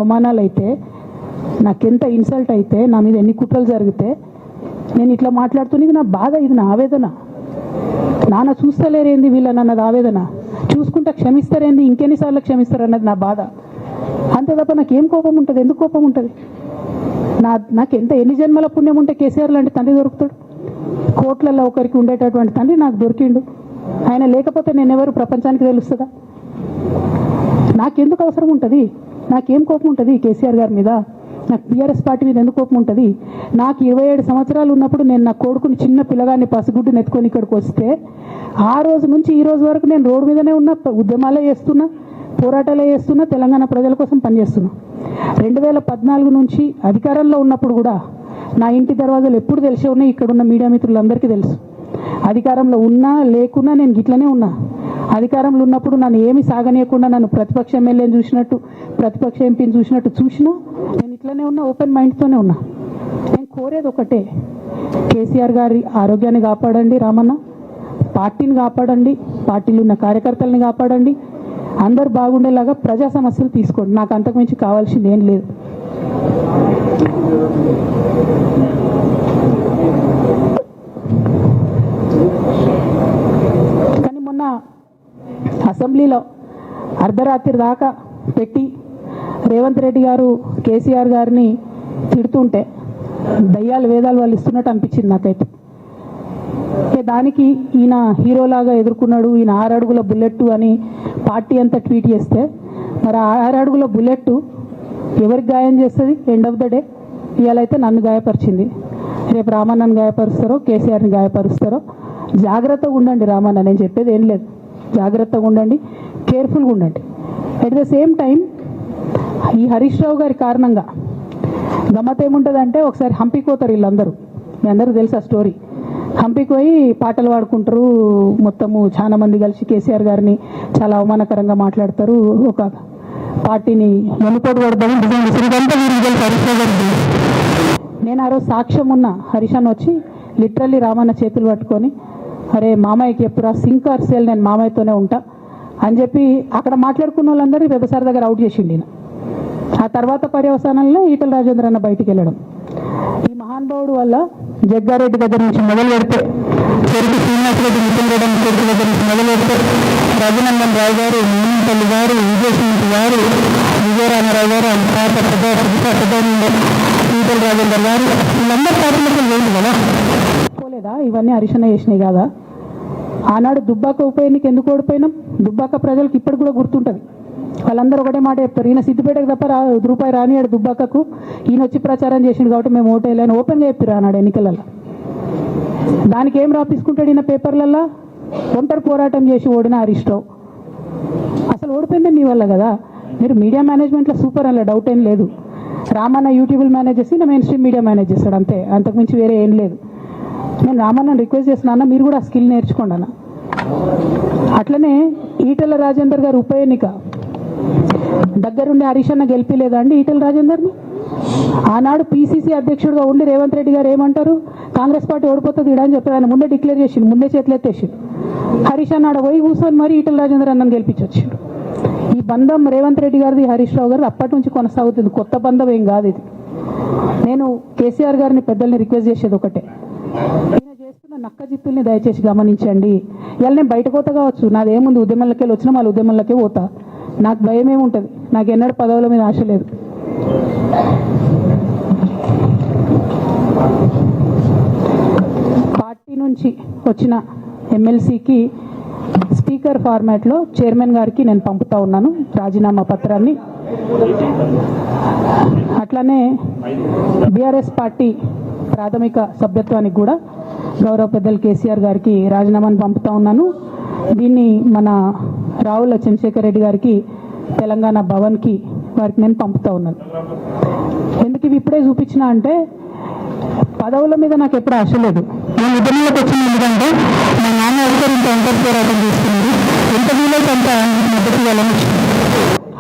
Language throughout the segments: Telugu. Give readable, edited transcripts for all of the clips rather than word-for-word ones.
అవమానాలు అయితే, నాకెంత ఇన్సల్ట్ అయితే, నా మీద ఎన్ని కుట్రలు జరిగితే నేను ఇట్లా మాట్లాడుతున్నది నా బాధ, ఇది నా ఆవేదన. నాన్న చూస్తలేరేంది వీళ్ళనన్నది ఆవేదన, చూసుకుంటా క్షమిస్తారేంది ఇంకెన్నిసార్లు క్షమిస్తారన్నది నా బాధ. అంతే తప్ప నాకేం కోపం ఉంటుంది? ఎందుకు కోపం ఉంటుంది? నాకు ఎన్ని జన్మల పుణ్యం ఉంటే కేసీఆర్ లాంటి తండ్రి దొరుకుతాడు? కోట్లలో ఒకరికి ఉండేటటువంటి తండ్రి నాకు దొరికిండు. ఆయన లేకపోతే నేనెవరు ప్రపంచానికి తెలుస్తుందా? నాకెందుకు అవసరం ఉంటుంది? నాకేం కోపం ఉంటుంది కేసీఆర్ గారి మీద? నాకు టీఆర్ఎస్ పార్టీ మీద ఎందుకు కోపం ఉంటుంది? నాకు 27 సంవత్సరాలు ఉన్నప్పుడు నేను నా కొడుకుని చిన్న పిల్లగాన్ని పసిగుడ్డు నెత్తుకొని ఇక్కడికి వస్తే ఆ రోజు నుంచి ఈ రోజు వరకు నేను రోడ్డు మీదనే ఉన్నా, ఉద్యమాలే చేస్తున్నా, పోరాటాలే చేస్తున్నా, తెలంగాణ ప్రజల కోసం పనిచేస్తున్నా. 2014 నుంచి అధికారంలో ఉన్నప్పుడు కూడా నా ఇంటి దర్వాజాలు ఎప్పుడు తెలిసే ఉన్నాయి. ఇక్కడున్న మీడియా మిత్రులందరికీ తెలుసు. అధికారంలో ఉన్నా లేకున్నా నేను ఇట్లనే ఉన్నా. అధికారంలో ఉన్నప్పుడు నన్ను ఏమి సాగనీయకుండా నన్ను ప్రతిపక్ష ఎమ్మెల్యేని చూసినట్టు, ప్రతిపక్ష ఎంపీని చూసినట్టు చూసినా నేను ఇట్లనే ఉన్నా, ఓపెన్ మైండ్తోనే ఉన్నా. నేను కోరేది ఒకటే, కేసీఆర్ గారి ఆరోగ్యాన్ని కాపాడండి రామన్న, పార్టీని కాపాడండి, పార్టీలో ఉన్న కార్యకర్తలని కాపాడండి, అందరు బాగుండేలాగా ప్రజా సమస్యలు తీసుకోండి. నాకు అంతకుమించి కావాల్సింది ఏం లేదు. కానీ మొన్న అసెంబ్లీలో అర్ధరాత్రి దాకా పెట్టి రేవంత్ రెడ్డి గారు కేసీఆర్ గారిని తిడుతుంటే దయ్యాలు వేదాలు వాళ్ళు ఇస్తున్నట్టు అనిపించింది నాకైతే. దానికి ఈయన హీరోలాగా ఎదుర్కొన్నాడు, ఈయన 6 అడుగుల బుల్లెట్ అని పార్టీ అంతా ట్వీట్ చేస్తే, మరి 6 అడుగుల బుల్లెట్ ఎవరికి గాయం చేస్తుంది? ఎండ్ ఆఫ్ ద డే ఇవాళైతే నన్ను గాయపరిచింది, రేపు రామన్నను గాయపరుస్తారో కేసీఆర్ని గాయపరుస్తారో. జాగ్రత్తగా ఉండండి రామన్న, నేను చెప్పేది ఏం లేదు. జాగ్రత్తగా ఉండండి, కేర్ఫుల్గా ఉండండి. అట్ ద సేమ్ టైం ఈ హరీష్ రావు గారి కారణంగా గమ్మత్ ఏముంటుందంటే, ఒకసారి హంపీకి పోతారు వీళ్ళందరూ, మీ అందరూ తెలుసు ఆ స్టోరీ. హంపీకి పోయి పాటలు పాడుకుంటారు, మొత్తము చాలా మంది కలిసి కేసీఆర్ గారిని చాలా అవమానకరంగా మాట్లాడతారు. ఒక పార్టీని వెనుకోడు పడతాము. నేను ఆ రోజు సాక్ష్యం ఉన్న హరీష్ అన్న వచ్చి లిటరల్లీ రామన్న చేతులు పట్టుకొని, అరే మామయ్యకి ఎప్పుడా సింకర్ సేల్, నేను మామయ్యతోనే ఉంటా అని చెప్పి అక్కడ మాట్లాడుకున్న వాళ్ళందరూ వెబసార్ దగ్గర అవుట్ చేసిండి. ఆ తర్వాత పర్యవసానంలో ఈటల రాజేంద్ర అన్న బయటికి వెళ్ళడం. ఈ మహానుభావుడు వల్ల జగ్గారెడ్డి దగ్గర నుంచి మొదలు పెడితే, చెరుకు శ్రీనివాస్ రెడ్డి నితిన్ రెడ్డి చెరుకు దగ్గర నుంచి మొదలు పెడితే, రఘునందన్ రావు గారు, మోహన్పల్లి గారు, విజయసింహి గారు, విజయరామరావు గారు, ఈటల రాజేందర్ గారు, వీళ్ళందరూ పార్టీలకు లేదు కదా, పోలేదా? ఇవన్నీ హరీషన్న చేసినాయి కదా. ఆనాడు దుబ్బాక ఉప ఎన్నిక ఎందుకు ఓడిపోయినాం? దుబ్బాక ప్రజలకు ఇప్పటికి కూడా గుర్తుంటుంది. వాళ్ళందరూ ఒకటే మాట చెప్తారు, ఈయన సిద్దిపేటకు తప్ప రూపాయి రానియాడు దుబ్బాకకు, ఈయన వచ్చి ప్రచారం చేసిండు కాబట్టి మేము ఓటేయాలని ఓపెన్గా చెప్పారు ఆనాడు ఎన్నికలలో. దానికి ఏం రాపించుకుంటాడు ఈయన పేపర్లలో? ఒంటరి పోరాటం చేసి ఓడిన హరీష్ రావు. అసలు ఓడిపోయిందే మీ వల్ల కదా. మీరు మీడియా మేనేజ్మెంట్లో సూపర్, అలా డౌట్ ఏం లేదు. రామన్న యూట్యూబ్లు మేనేజ్ చేసి నా మెయిన్ స్ట్రీమ్ మీడియా మేనేజ్ చేస్తాడు, అంతే, అంతకుమించి వేరే ఏం లేదు. నేను రామన్నను రిక్వెస్ట్ చేస్తున్నా, మీరు కూడా ఆ స్కిల్ నేర్చుకోండి అన్న. అట్లనే ఈటల రాజేందర్ గారు ఉప ఎన్నిక దగ్గరుండి హరీష్ అన్న గెలిపిలేదా అండి ఈటల రాజేందర్ని? ఆనాడు పీసీసీ అధ్యక్షుడిగా ఉండి రేవంత్ రెడ్డి గారు ఏమంటారు, కాంగ్రెస్ పార్టీ ఓడిపోతుంది ఇడా అని చెప్పారు. ఆయన ముందే డిక్లేర్ చేసిండు, ముందే చేతులు ఎత్తేసిండు. హరీష్ అన్నాడు పోయి కూర్చొని మరి ఈటల రాజేందర్ అన్నను గెలిపించొచ్చాడు. ఈ బంధం రేవంత్ రెడ్డి గారిది హరీష్ రావు గారు అప్పటి నుంచి కొనసాగుతుంది, కొత్త బంధం ఏం కాదు ఇది. నేను కేసీఆర్ గారిని పెద్దల్ని రిక్వెస్ట్ చేసేది ఒకటే, ఈయన చేస్తున్న నక్క జిత్తుల్ని దయచేసి గమనించండి. ఇలా నేను బయట పోతా కావచ్చు, నాదేముంది, ఉద్యమంలోకి వెళ్ళి వచ్చినా వాళ్ళ ఉద్యమంలోకే పోతా, నాకు భయం ఏముంటుంది, నాకు ఎన్నడూ పదవుల మీద ఆశ లేదు. పార్టీ నుంచి వచ్చిన ఎమ్మెల్సీకి స్పీకర్ ఫార్మాట్లో చైర్మన్ గారికి నేను పంపుతా ఉన్నాను రాజీనామా పత్రాన్ని. అట్లానే బీఆర్ఎస్ పార్టీ ప్రాథమిక సభ్యత్వానికి కూడా గౌరవ పెద్దలు కేసీఆర్ గారికి రాజీనామాను పంపుతా ఉన్నాను. దీన్ని మన రావుల చంద్రశేఖర్ రెడ్డి గారికి తెలంగాణ భవన్కి వారికి నేను పంపుతా ఉన్నాను. ఎందుకు ఇవి ఇప్పుడే చూపించిన అంటే, పదవుల మీద నాకు ఎప్పుడు ఆశ లేదు. నేను ఉద్యమంలోకి వచ్చింది ఎందుకంటే మా నాన్న ఒకసారి ఇంత ఒంటరి పోరాటం తీసుకున్నారు, ఎంత వీలైతే అంత మద్దతు ఇవ్వాలని.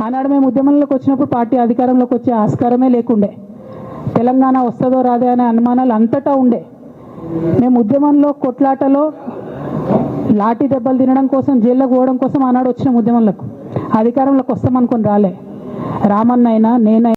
ఆనాడు మేము ఉద్యమంలోకి వచ్చినప్పుడు పార్టీ అధికారంలోకి వచ్చే ఆస్కారమే లేకుండే, తెలంగాణ వస్తుందో రాదే అనే అనుమానాలు అంతటా ఉండే. మేము ఉద్యమంలో కొట్లాటలో లాఠీ దెబ్బలు తినడం కోసం, జైల్లోకి పోవడం కోసం ఆనాడు వచ్చిన ఉద్యమంలోకి, అధికారంలోకి వస్తామనుకొని రాలే. రామన్న అయినా నేనైనా